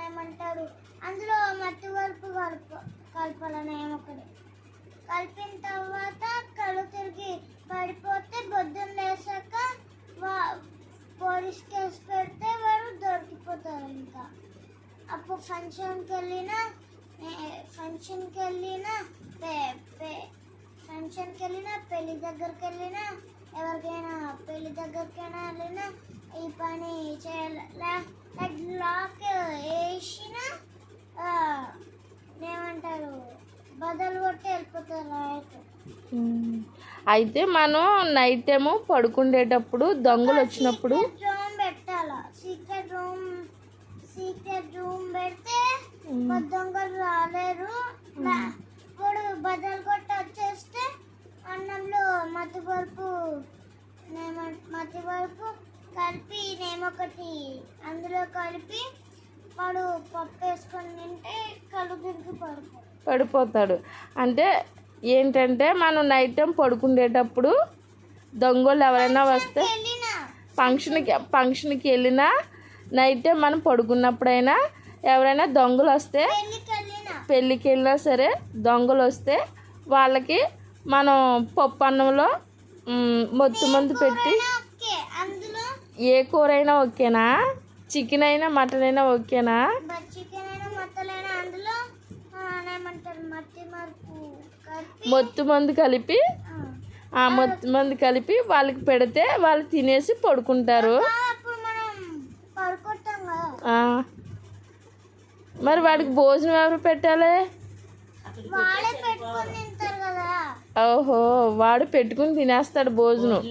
ఏమంటారు అందులో మట్టి వరకు కలపాలని ఏమొకటి కలిపిన తర్వాత కళ్ళు తిరిగి పడిపోతే బొద్దున లేసాక పోలీస్ కేసు పెడితే వాడు దొరికిపోతారు. ఇంకా అప్పుడు ఫంక్షన్కి వెళ్ళినా పెళ్లి దగ్గరికి వెళ్ళినా ఎవరికైనా పెళ్లి దగ్గరికైనా వెళ్ళినా ఈ పని చేయాలి. లాక్ వేసిన ఏమంటారు బదులు కొట్టి వెళ్ళిపోతారు. అయితే మనం నైట్ ఏమో పడుకుండేటప్పుడు దొంగలు వచ్చినప్పుడు రూమ్ పెట్టాలా. సీక్రెట్ రూమ్ పెడితే దొంగలు రాలేరు. ఇప్పుడు బదులు కొట్టి వచ్చేస్తే అన్నంలో మట్టి వరకు కలిపి నేమొకటి అందులో కలిపి వాడు పప్పు వేసుకొని తింటే కళ్ళు తిరిగి పడిపోతాడు. అంటే ఏంటంటే మనం నైట్ టైం పడుకుండేటప్పుడు దొంగలు ఎవరైనా వస్తే ఫంక్షన్కి వెళ్ళినా నైట్ టైం మనం పడుకున్నప్పుడైనా ఎవరైనా దొంగలు వస్తే పెళ్ళికి వెళ్ళినా సరే దొంగలు వస్తే వాళ్ళకి మనం పప్పు అన్నంలో మొత్తం మంది పెట్టి ఏ కూర అయినా ఓకేనా, చికెన్ అయినా మటన్ అయినా ఓకేనా, మొత్తం మంది కలిపి వాళ్ళకి పెడితే వాళ్ళు తినేసి పడుకుంటారు. మరి వాడికి భోజనం ఎవరు పెట్టాలి? ఓహో, వాడు పెట్టుకుని తినేస్తాడు భోజనం.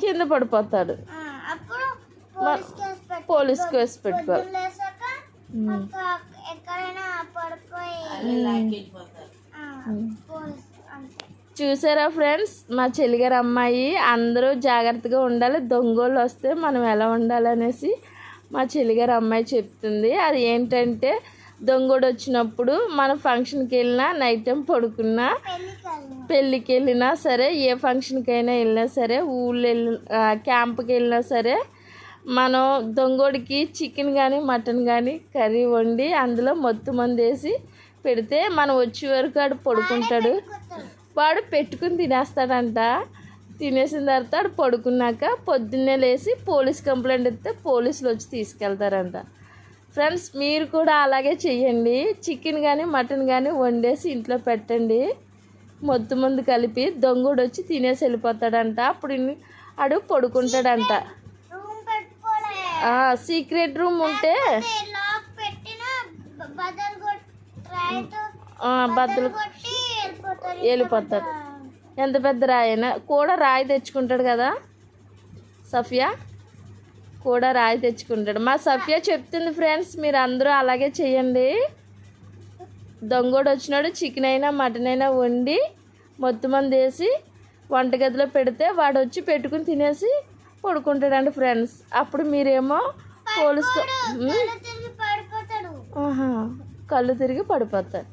కింద పడిపోతాడు. పోలీస్ కేసు పెట్టుకోవాలి. చూసారా ఫ్రెండ్స్, మా చెల్లిగారు అమ్మాయి అందరూ జాగ్రత్తగా ఉండాలి, దొంగోళ్ళు వస్తే మనం ఎలా ఉండాలనేసి మా చెల్లిగారు అమ్మాయి చెప్తుంది. అది ఏంటంటే దొంగోడు వచ్చినప్పుడు మనం ఫంక్షన్కి వెళ్ళినా నైట్ టైం పడుకున్నా పెళ్ళికి వెళ్ళినా సరే ఏ ఫంక్షన్కి అయినా వెళ్ళినా సరే ఊళ్ళో క్యాంప్కి వెళ్ళినా సరే మనం దొంగోడికి చికెన్ కానీ మటన్ కానీ కర్రీ వండి అందులో మొత్తం మంది వేసి పెడితే మనం వచ్చే వరకు ఆడు పడుకుంటాడు. వాడు పెట్టుకుని తినేస్తాడంట. తినేసిన తర్వాత ఆడు పడుకున్నాక పొద్దున్నే లేచి పోలీస్ కంప్లైంట్ ఇస్తే పోలీసులు వచ్చి తీసుకెళ్తారంట. ఫ్రెండ్స్, మీరు కూడా అలాగే చెయ్యండి. చికెన్ కానీ మటన్ కానీ వండేసి ఇంట్లో పెట్టండి. మొత్తం మంది కలిపి దొంగోడు వచ్చి తినేసి వెళ్ళిపోతాడంట. అప్పుడు ఆడు పడుకుంటాడంట. సీక్రెట్ రూమ్ ఉంటే బద్దలు వెళ్ళిపోతారు. ఎంత పెద్ద రాయైనా కూడా రాయి తెచ్చుకుంటాడు కదా సఫియా, కూడా రాయి తెచ్చుకుంటాడు. మా సఫియా చెప్తుంది ఫ్రెండ్స్, మీరు అందరూ అలాగే చెయ్యండి. దొంగోడు వచ్చినాడు చికెన్ అయినా మటన్ అయినా వండి మొత్తం మంది వేసి వంటగదిలో పెడితే వాడు వచ్చి పెట్టుకుని తినేసి పడుకుంటాడండి ఫ్రెండ్స్. అప్పుడు మీరేమో కళ్ళు తిరిగి పడిపోతారు.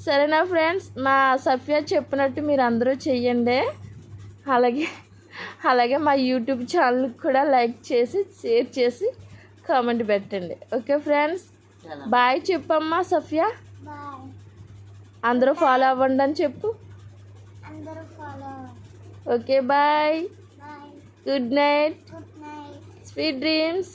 సరేనా ఫ్రెండ్స్, మా సఫియా చెప్పినట్టు మీరు అందరూ చెయ్యండి. అలాగే మా యూట్యూబ్ ఛానల్కి కూడా లైక్ చేసి షేర్ చేసి కామెంట్ పెట్టండి. ఓకే ఫ్రెండ్స్, బాయ్ చెప్పమ్మా సఫియా. అందరూ ఫాలో అవ్వండి అని చెప్పు. Okay bye, good night, sweet dreams.